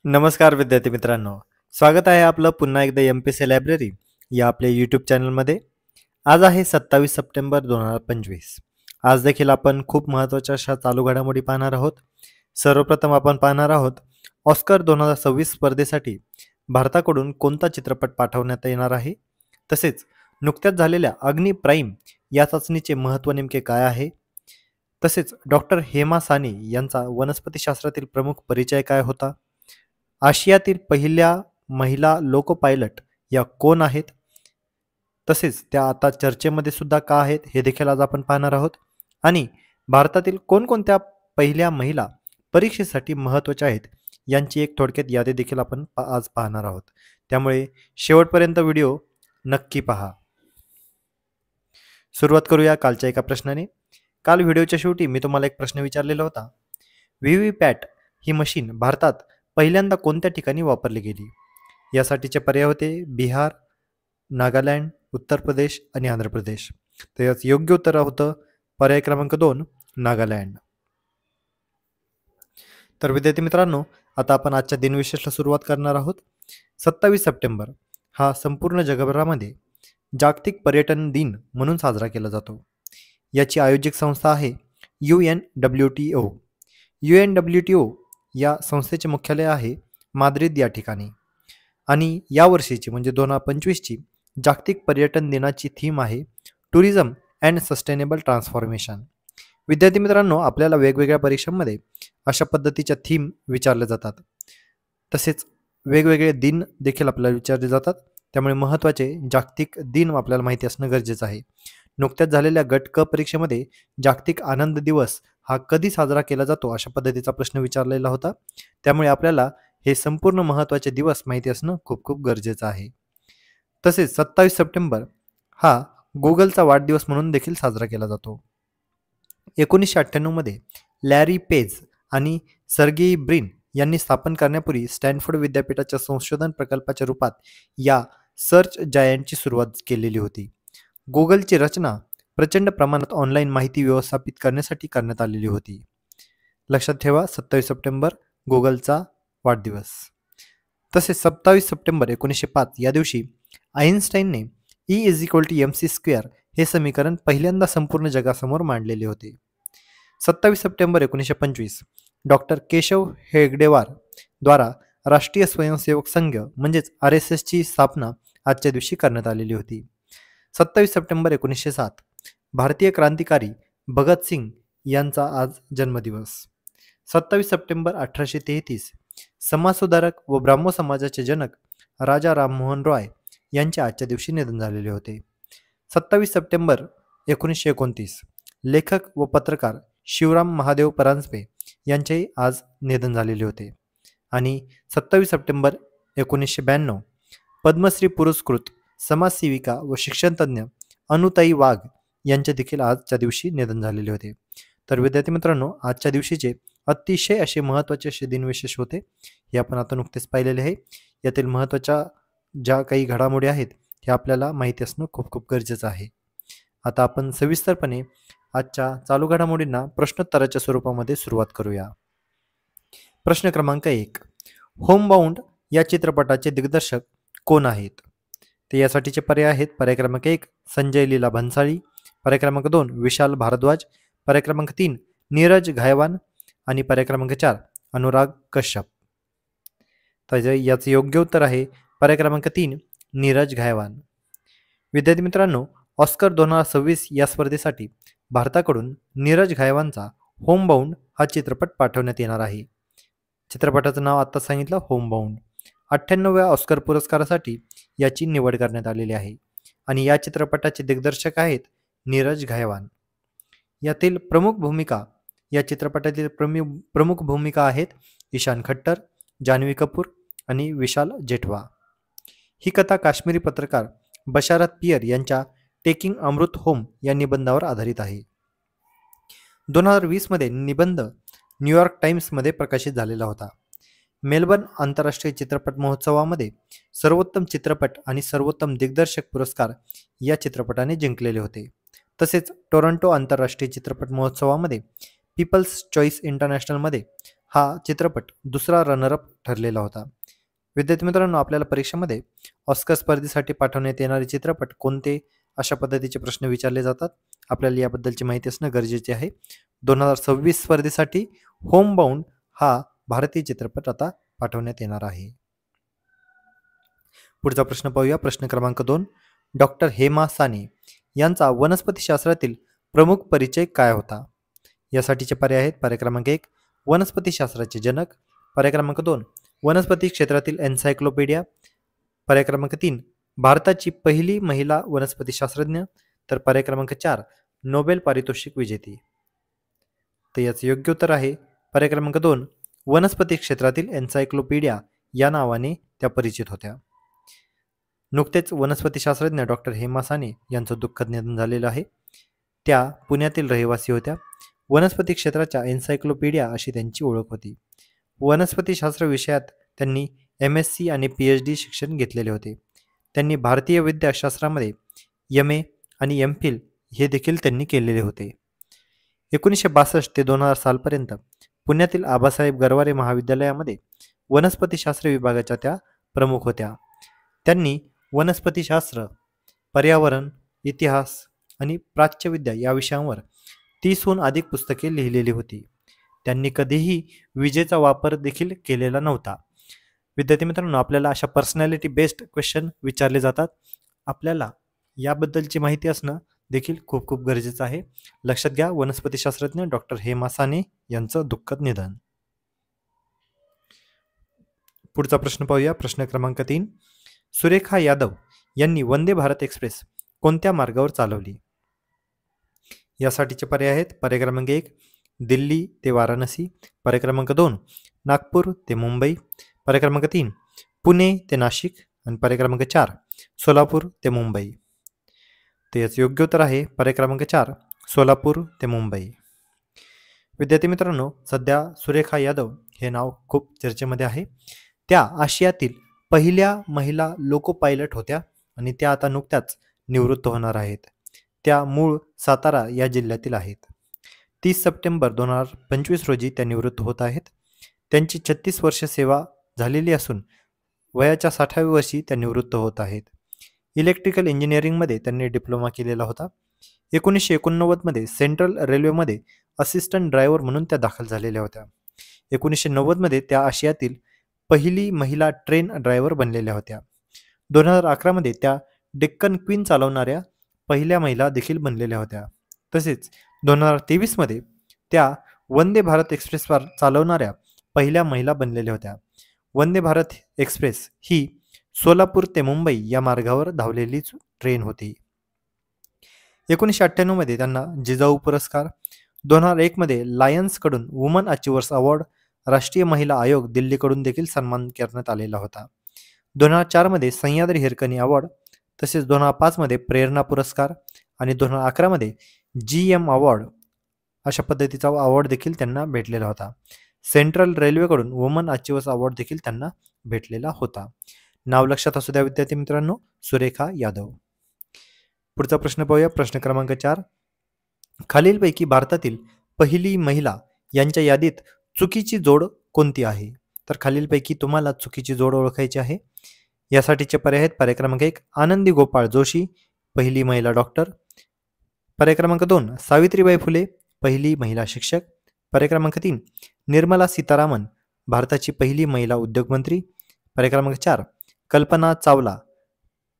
नमस्कार विद्यार्थी मित्रांनो, स्वागत आहे आपलं पुन्हा एकदा MPC लायब्ररी या आपल्या यूट्यूब चॅनलमध्ये. आज आहे 27 सप्टेंबर 2025. आज देखील आपण खूप महत्त्वाच्या अशा चालू घडामोडी पाहणार आहोत. सर्वप्रथम आपण पाहणार आहोत ऑस्कर 2026 स्पर्धेसाठी भारताकडून कोणता चित्रपट पाठवण्यात येणार आहे. तसेच नुकत्याच झालेल्या अग्नी प्राईम या चाचणीचे महत्त्व नेमके काय आहे. तसेच डॉक्टर हेमा साने यांचा वनस्पतीशास्त्रातील प्रमुख परिचय काय होता. आशियातील पहिल्या महिला लोको पायलट या कोण आहेत. तसेच त्या आता चर्चेमध्ये सुद्धा का आहेत हे देखील आज आपण पाहणार आहोत. आणि भारतातील कोणकोणत्या पहिल्या महिला परीक्षेसाठी महत्त्वाच्या आहेत यांची एक थोडक्यात यादी देखील आपण आज पाहणार आहोत. त्यामुळे शेवटपर्यंत व्हिडिओ नक्की पहा. सुरुवात करूया कालच्या एका प्रश्नाने. काल व्हिडिओच्या शेवटी मी तुम्हाला एक प्रश्न विचारलेला होता. व्हीव्हीपॅट ही मशीन भारतात पहिल्यांदा कोणत्या ठिकाणी वापरली गेली. यासाठीचे पर्याय होते बिहार, नागालँड, उत्तर प्रदेश आणि आंध्र प्रदेश. तर याचं योग्य उत्तर होतं पर्याय क्रमांक 2 नागालँड. तर विद्यार्थी मित्रांनो, आता आपण आजच्या दिनविशेषला सुरुवात करणार आहोत. 27 सप्टेंबर हा संपूर्ण जगभरामध्ये जागतिक पर्यटन दिन म्हणून साजरा केला जातो. याची आयोजक संस्था आहे UNWTO. UNWTO या संस्थेचे मुख्यालय आहे माद्रिद या ठिकाणी. आणि यावर्षीची म्हणजे 2025ची जागतिक पर्यटन दिनाची थीम आहे टुरिझम अँड सस्टेनेबल ट्रान्सफॉर्मेशन. विद्यार्थी मित्रांनो, आपल्याला वेगवेगळ्या परीक्षांमध्ये अशा पद्धतीच्या थीम विचारल्या जातात. तसेच वेगवेगळे दिन देखील आपल्याला विचारले जातात. त्यामुळे महत्त्वाचे जागतिक दिन आपल्याला माहिती असणं गरजेचं आहे. नुकत्याच झालेल्या गट क परीक्षेमध्ये जागतिक आनंद दिवस हा कधी साजरा केला जातो अशा पद्धतीचा प्रश्न विचारलेला होता. त्यामुळे आपल्याला हे संपूर्ण महत्त्वाचे दिवस माहिती असणं खूप खूप गरजेचं आहे. तसेच 27 सप्टेंबर हा गुगलचा वाढदिवस म्हणून देखील साजरा केला जातो. 1998 मध्ये लॅरी पेज आणि सर्गेई ब्रिन यांनी स्थापन करण्यापूर्वी स्टॅनफोर्ड विद्यापीठाच्या संशोधन प्रकल्पाच्या रूपात या सर्च जायंटची सुरुवात केलेली होती. गुगलची रचना प्रचंड प्रमाणात ऑनलाईन माहिती व्यवस्थापित करण्यासाठी करण्यात आलेली होती. लक्षात ठेवा, 27 सप्टेंबर गुगलचा वाढदिवस. तसेच 27 सप्टेंबर 1905 या दिवशी आईन्स्टाईनने E=mc² हे समीकरण पहिल्यांदा संपूर्ण जगासमोर मांडलेले होते. 27 सप्टेंबर 1925 डॉक्टर केशव हेगडेवार द्वारा राष्ट्रीय स्वयंसेवक संघ म्हणजेच RSSची स्थापना आजच्या दिवशी करण्यात आलेली होती. 27 सप्टेंबर 1907 भारतीय क्रांतिकारी भगतसिंग यांचा आज जन्मदिवस. 27 सप्टेंबर 1833 समाजसुधारक व ब्राह्मो समाजाचे जनक राजा राममोहन रॉय यांचे आजच्या दिवशी निधन झालेले होते. 27 सप्टेंबर 1929 लेखक व पत्रकार शिवराम महादेव परांजपे यांचेही आज निधन झालेले होते. आणि 27 सप्टेंबर 1992 पद्मश्री पुरस्कृत समाजसेविका व शिक्षणतज्ञ अनुताई वाघ यांचे देखील आजच्या दिवशी निधन झालेले होते. तर विद्यार्थी मित्रांनो, आजच्या दिवशीचे अतिशय असे महत्त्वाचे असे दिनविशेष होते. हे आपण आता नुकतेच पाहिलेले आहे. यातील महत्त्वाच्या ज्या काही घडामोडी आहेत हे आपल्याला माहिती असणं खूप खूप गरजेचं आहे. आता आपण सविस्तरपणे आजच्या चालू घडामोडींना प्रश्नोत्तराच्या स्वरूपामध्ये सुरुवात करूया. प्रश्न क्रमांक 1. होमबाउंड या चित्रपटाचे दिग्दर्शक कोण आहेत. ते यासाठीचे पर्याय आहेत पर्याय क्रमांक 1 संजय लीला भन्साळी, पर्याय क्रमांक 2 विशाल भारद्वाज, पर्याय क्रमांक 3 नीरज घायवान आणि पर्याय क्रमांक 4 अनुराग कश्यप. तर याचं योग्य उत्तर आहे पर्याय क्रमांक 3 नीरज घायवान. विद्यार्थी मित्रांनो, ऑस्कर 2026 या स्पर्धेसाठी भारताकडून नीरज घायवानचा होमबाउंड हा चित्रपट पाठवण्यात येणार आहे. चित्रपटाचं नाव आत्ता सांगितलं होमबाउंड. 98व्या ऑस्कर पुरस्कारासाठी याची निवड करण्यात आलेली आहे. आणि या चित्रपटाचे दिग्दर्शक आहेत नीरज घायवान. यातील प्रमुख भूमिका या चित्रपटातील प्रमुख भूमिका आहेत ईशान खट्टर, जान्हवी कपूर आणि विशाल जेठवा. ही कथा काश्मीरी पत्रकार बशारत पियर यांच्या टेकिंग अमृत होम या निबंधावर आधारित आहे. 2020 मध्ये निबंध न्यूयॉर्क टाइम्समध्ये प्रकाशित झालेला होता. मेलबर्न आंतरराष्ट्रीय चित्रपट महोत्सवामध्ये सर्वोत्तम चित्रपट आणि सर्वोत्तम दिग्दर्शक पुरस्कार या चित्रपटाने जिंकलेले होते. तसेच टोरंटो आंतरराष्ट्रीय चित्रपट महोत्सवामध्ये पीपल्स चॉईस इंटरनॅशनलमध्ये हा चित्रपट दुसरा रनरअप ठरलेला होता. विद्यार्थी मित्रांनो, आपल्याला परीक्षेमध्ये ऑस्कर स्पर्धेसाठी पाठवण्यात येणारे चित्रपट कोणते, अशा पद्धतीचे प्रश्न विचारले जातात. आपल्याला याबद्दलची माहिती असणं गरजेचे आहे. 2026 स्पर्धेसाठी होमबाउंड हा भारतीय चित्रपट आता पाठवण्यात येणार आहे. पुढचा प्रश्न पाहूया. प्रश्न क्रमांक 2. डॉक्टर हेमा साने यांचा वनस्पतीशास्त्रातील प्रमुख परिचय काय होता? यासाठीचे पर्याय आहेत. पर्याय क्रमांक 1, वनस्पतीशास्त्राचे जनक. पर्याय क्रमांक 2, वनस्पती क्षेत्रातील एन्सायक्लोपीडिया. पर्याय क्रमांक 3, भारताची पहिली महिला वनस्पतीशास्त्रज्ञ. तर पर्याय क्रमांक 4, नोबेल पारितोषिक विजेती. तर याचं योग्य उत्तर आहे पर्याय क्रमांक 2, वनस्पती क्षेत्रातील एन्सायक्लोपीडिया या नावाने त्या परिचित होत्या. नुकतेच वनस्पतीशास्त्रज्ञ डॉक्टर हेमा साने यांचं दुःखद निधन झालेलं आहे. त्या पुण्यातील रहिवासी होत्या. वनस्पती क्षेत्राच्या एन्सायक्लोपीडिया अशी त्यांची ओळख होती. वनस्पतीशास्त्र विषयात त्यांनी MSc आणि PhD शिक्षण घेतलेले होते. त्यांनी भारतीय वैद्यकशास्त्रामध्ये MA आणि MPhil हे देखील त्यांनी केलेले होते. 1962 ते 2000 सालपर्यंत पुण्यातील आबासाहेब गरवारे महाविद्यालयामध्ये वनस्पतीशास्त्र विभागाच्या त्या प्रमुख होत्या. त्यांनी वनस्पतीशास्त्र, पर्यावरण, इतिहास आणि प्राच्यविद्या या विषयांवर 30हून अधिक पुस्तके लिहिलेली होती. त्यांनी कधीही विजेचा वापर देखील केलेला नव्हता. विद्यार्थी मित्रांनो, आपल्याला अशा पर्सनॅलिटी बेस्ड क्वेश्चन विचारले जातात. आपल्याला याबद्दलची माहिती असणं देखील खूप खूप गरजेचं आहे. लक्षात घ्या, वनस्पतीशास्त्रज्ञ डॉक्टर हेमा साने यांचं दुःखद निधन. पुढचा प्रश्न पाहूया. प्रश्न क्रमांक 3. सुरेखा यादव यांनी वंदे भारत एक्सप्रेस कोणत्या मार्गावर चालवली? यासाठीचे पर्याय आहेत. पर्याय क्रमांक 1, दिल्ली ते वाराणसी. पर्याय क्रमांक 2, नागपूर ते मुंबई. पर्याय क्रमांक 3, पुणे ते नाशिक. आणि पर्याय क्रमांक 4, सोलापूर ते मुंबई. तर याचं योग्य उत्तर आहे पर्याय क्रमांक 4, सोलापूर ते मुंबई. विद्यार्थी मित्रांनो, सध्या सुरेखा यादव हे नाव खूप चर्चेमध्ये आहे. त्या आशियातील पहिल्या महिला लोको पायलट होत्या आणि त्या आता नुकत्याच निवृत्त होणार आहेत. त्या मूळ सातारा या जिल्ह्यातील आहेत. 30 सप्टेंबर 2025 रोजी त्या निवृत्त होत आहेत. त्यांची 36 वर्ष सेवा झालेली असून वयाच्या 60व्या वर्षी त्या निवृत्त होत आहेत. इलेक्ट्रिकल इंजिनिअरिंगमध्ये त्यांनी डिप्लोमा केलेला होता. 1989 मध्ये सेंट्रल रेल्वेमध्ये असिस्टंट ड्रायव्हर म्हणून त्या दाखल झालेल्या होत्या. 1990 मध्ये त्या आशियातील पहिली महिला ट्रेन ड्रायव्हर बनलेल्या होत्या. 2011 मध्ये त्या डेक्कन क्वीन चालवणाऱ्या पहिल्या महिला देखील बनलेल्या होत्या. तसेच 2023 मध्ये त्या वंदे भारत एक्सप्रेस चालवणाऱ्या पहिल्या महिला बनलेल्या होत्या. वंदे भारत एक्सप्रेस ही सोलापूर ते मुंबई या मार्गावर धावलेली ट्रेन होती. 1998 मध्ये त्यांना जिजाऊ पुरस्कार, 2001 मध्ये लायन्सकडून वुमन अचिव्हर्स अवॉर्ड, राष्ट्रीय महिला आयोग दिल्लीकडून देखील सन्मान करण्यात आलेला होता. 2004 मध्ये सह्याद्री हिरकणी अवॉर्ड, तसेच 2005 मध्ये प्रेरणा पुरस्कार आणि 2011 मध्ये GM अवॉर्ड अशा पद्धतीचा अवॉर्ड देखील त्यांना भेटलेला होता. सेंट्रल रेल्वेकडून वुमन अचिव्हर्स अवॉर्ड देखील त्यांना भेटलेला होता. नाव लक्षात असू द्या विद्यार्थी मित्रांनो, सुरेखा यादव. पुढचा प्रश्न पाहूया. प्रश्न क्रमांक 4. खालीलपैकी भारतातील पहिली महिला यांच्या यादीत चुकीची जोड कोणती आहे? तर खालीलपैकी तुम्हाला चुकीची जोड ओळखायची आहे. यासाठीचे पर्याय आहेत. पर्याय क्रमांक 1, आनंदी गोपाळ जोशी, पहिली महिला डॉक्टर. पर्याय क्रमांक 2, सावित्रीबाई फुले, पहिली महिला शिक्षक. पर्याय क्रमांक 3, निर्मला सीतारामन, भारताची पहिली महिला उद्योगमंत्री. पर्याय क्रमांक 4, कल्पना चावला,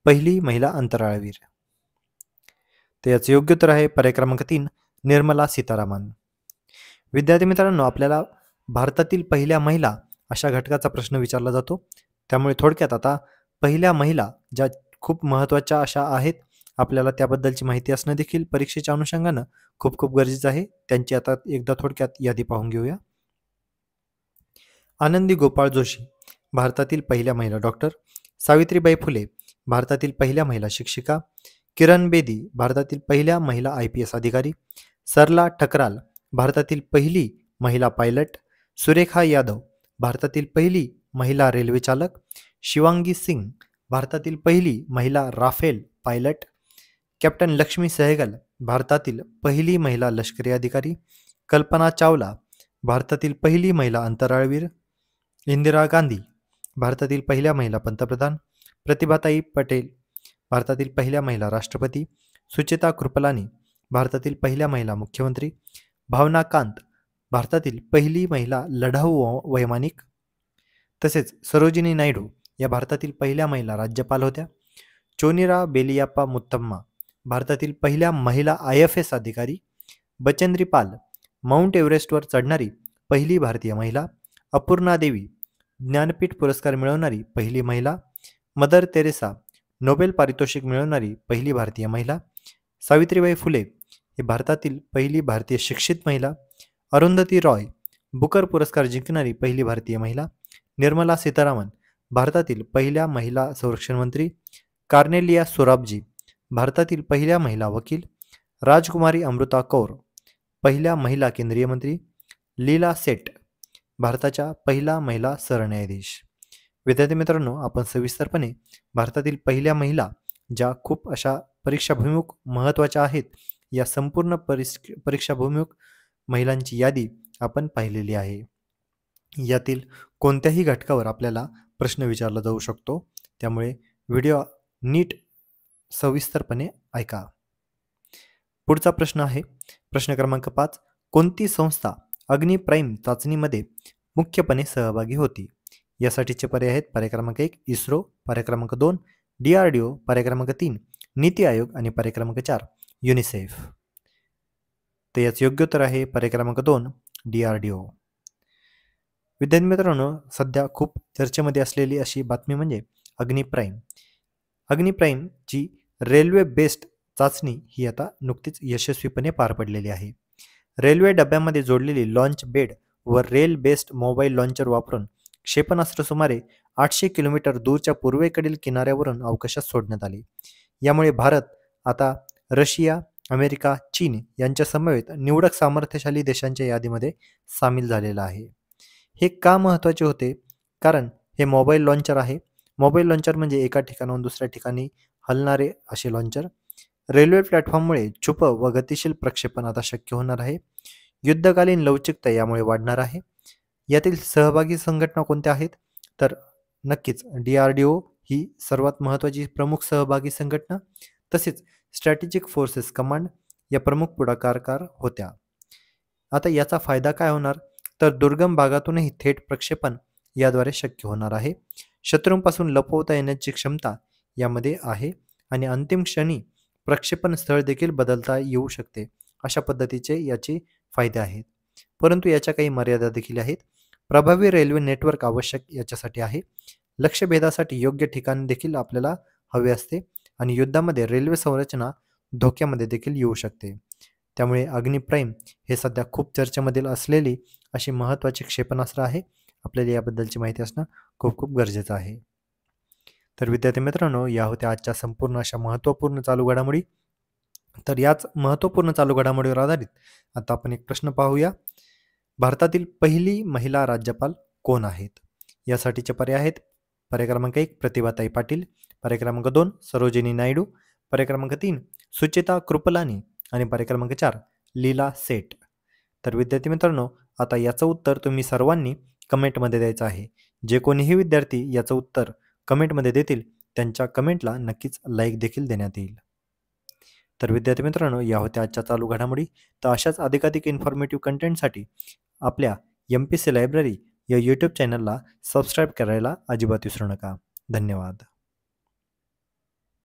पहिली महिला अंतराळवीर. तर याचं योग्य उत्तर आहे पर्याय क्रमांक 3, निर्मला सीतारामन. विद्यार्थी मित्रांनो, आपल्याला भारतातील पहिल्या महिला अशा घटकाचा प्रश्न विचारला जातो. त्यामुळे थोडक्यात आता पहिल्या महिला ज्या खूप महत्त्वाच्या अशा आहेत, आपल्याला त्याबद्दलची माहिती असणं देखील परीक्षेच्या अनुषंगानं खूप खूप गरजेचं आहे. त्यांची आता एकदा थोडक्यात यादी पाहून घेऊया. आनंदी गोपाळ जोशी, भारतातील पहिल्या महिला डॉक्टर. सावित्रीबाई फुले, भारतातील पहिल्या महिला शिक्षिका. किरण बेदी, भारतातील पहिल्या महिला IPS अधिकारी. सरला ठकराल, भारतातील पहिली महिला पायलट. सुरेखा यादव, भारतातील पहिली महिला रेल्वे चालक. शिवांगी सिंग, भारतातील पहिली महिला Rafale pilot. Captain Lakshmi Sahgal, भारतातील पहिली महिला लष्करी अधिकारी. कल्पना चावला, भारतातील पहिली महिला अंतराळवीर इंदिरा गांधी. भारतातील पहिल्या महिला पंतप्रधान प्रतिभाताई पटेल. भारतातील पहिल्या महिला राष्ट्रपती सुचेता कृपलानी. भारतातील पहिल्या महिला मुख्यमंत्री भावना कांत. भारतातील पहिली महिला लढाऊ वैमानिक. तसेच सरोजिनी नायडू या भारतातील पहिल्या महिला राज्यपाल होत्या. चोनिरा बेलियाप्पा मुत्तम्मा भारतातील पहिल्या महिला IFS अधिकारी. बचेंद्री पाल माउंट एव्हरेस्टवर चढणारी पहिली भारतीय महिला. अपूर्णा देवी ज्ञानपीठ पुरस्कार मिळवणारी पहिली महिला. मदर तेरेसा नोबेल पारितोषिक मिळवणारी पहिली भारतीय महिला. सावित्रीबाई फुले ही भारतातील पहिली भारतीय शिक्षित महिला. अरुंधती रॉय बुकर पुरस्कार जिंकणारी पहिली भारतीय महिला. निर्मला सीतारामन भारतातील पहिल्या महिला संरक्षण मंत्री. कार्नेलिया सोराबजी भारतातील पहिल्या महिला वकील. राजकुमारी अमृता कौर पहिल्या महिला केंद्रीय मंत्री. लीला सेठ भारताच्या पहिल्या महिला सरन्यायाधीश. विद्यार्थी मित्रांनो, आपण सविस्तरपणे भारतातील पहिल्या महिला ज्या खूप अशा परीक्षाभिमुख महत्त्वाच्या आहेत, या संपूर्ण परीक्षाभिमुख महिलांची यादी आपण पाहिलेली आहे. यातील कोणत्याही घटकावर आपल्याला प्रश्न विचारला जाऊ शकतो, त्यामुळे व्हिडिओ नीट सविस्तरपणे ऐका. पुढचा प्रश्न आहे प्रश्न क्रमांक 5. कोणती संस्था अग्नि प्राईम चाचणीमध्ये मुख्यपणे सहभागी होती? यासाठीचे पर्याय आहेत पर्याय क्रमांक 1 इस्रो, पर्याय क्रमांक 2 DRDO, पर्याय क्रमांक 3 नीती आयोग आणि पर्याय क्रमांक 4 युनिसेफ. तर याचं योग्य उत्तर आहे पर्याय क्रमांक 2 DRDO. विद्यार्थी मित्रांनो, सध्या खूप चर्चेमध्ये असलेली अशी बातमी म्हणजे अग्नि प्राईम. अग्नि प्राईमची रेल्वे बेस्ड चाचणी ही आता नुकतीच यशस्वीपणे पार पडलेली आहे. रेल्वे डब्यामध्ये जोडलेली लॉन्च बेड व रेल बेस्ड मोबाईल लॉन्चर वापरून क्षेपणास्त्र सुमारे 800 किलोमीटर दूरच्या पूर्वेकडील किनाऱ्यावरून अवकाशात सोडण्यात आले. यामुळे भारत आता रशिया, अमेरिका, चीन यांच्या समवेत निवडक सामर्थ्यशाली देशांच्या यादीमध्ये सामील झालेला आहे. हे का महत्त्वाचे होते? कारण हे मोबाईल लॉन्चर आहे. मोबाईल लॉन्चर म्हणजे एका ठिकाणाहून दुसऱ्या ठिकाणी हलणारे असे लॉन्चर. रेल्वे प्लॅटफॉर्ममुळे छुप व गतिशील प्रक्षेपण आता शक्य होणार आहे. युद्धकालीन लवचिकता यामुळे वाढणार आहे. यातील सहभागी संघटना कोणत्या आहेत? तर नक्कीच DRDO ही सर्वात महत्त्वाची प्रमुख सहभागी संघटना. तसेच स्ट्रॅटेजिक फोर्सेस कमांड या प्रमुख पुढाकारकार होत्या. आता याचा फायदा काय होणार? तर दुर्गम भागातूनही थेट प्रक्षेपण याद्वारे शक्य होणार आहे. शत्रूंपासून लपवता येण्याची क्षमता यामध्ये आहे आणि अंतिम क्षणी प्रक्षेपण स्थळ देखील बदलता येऊ शकते. अशा पद्धतीचे याचे फायदे आहेत. परंतु याच्या काही मर्यादा देखील आहेत. प्रभावी रेल्वे नेटवर्क आवश्यक याच्यासाठी आहे. लक्ष्यभेदासाठी योग्य ठिकाण देखील आपल्याला हवे असते आणि युद्धामध्ये रेल्वे संरचना धोक्यामध्ये देखील येऊ शकते. त्यामुळे अग्नि प्राईम हे सध्या खूप चर्चेमधील असलेली अशी महत्त्वाची क्षेपणास्त्र आहे. आपल्याला याबद्दलची माहिती असणं खूप खूप गरजेचं आहे. तर विद्यार्थी मित्रांनो, या होत्या आजच्या संपूर्ण अशा महत्त्वपूर्ण चालू घडामोडी. तर याच महत्त्वपूर्ण चालू घडामोडीवर आधारित आता आपण एक प्रश्न पाहूया. भारतातील पहिली महिला राज्यपाल कोण आहेत? यासाठीचे पर्याय आहेत पर्याय क्रमांक 1 प्रतिभाताई पाटील, पर्याय क्रमांक 2 सरोजिनी नायडू, पर्याय क्रमांक 3 सुचेता कृपलानी आणि पर्याय क्रमांक 4 लीला सेठ. तर विद्यार्थी मित्रांनो, आता याचं उत्तर तुम्ही सर्वांनी कमेंटमध्ये द्यायचं आहे. जे कोणीही विद्यार्थी याचं उत्तर कमेंटमध्ये देतील त्यांच्या कमेंटला नक्कीच लाईक देखील देण्यात येईल. तर विद्यार्थी मित्रांनो, या होत्या आजच्या चालू घडामोडी. तर अशाच अधिकाधिक इन्फॉर्मेटिव्ह कंटेंटसाठी आपल्या MPC लायब्ररी या यूट्यूब चॅनलला सबस्क्राईब करायला अजिबात विसरू नका. धन्यवाद.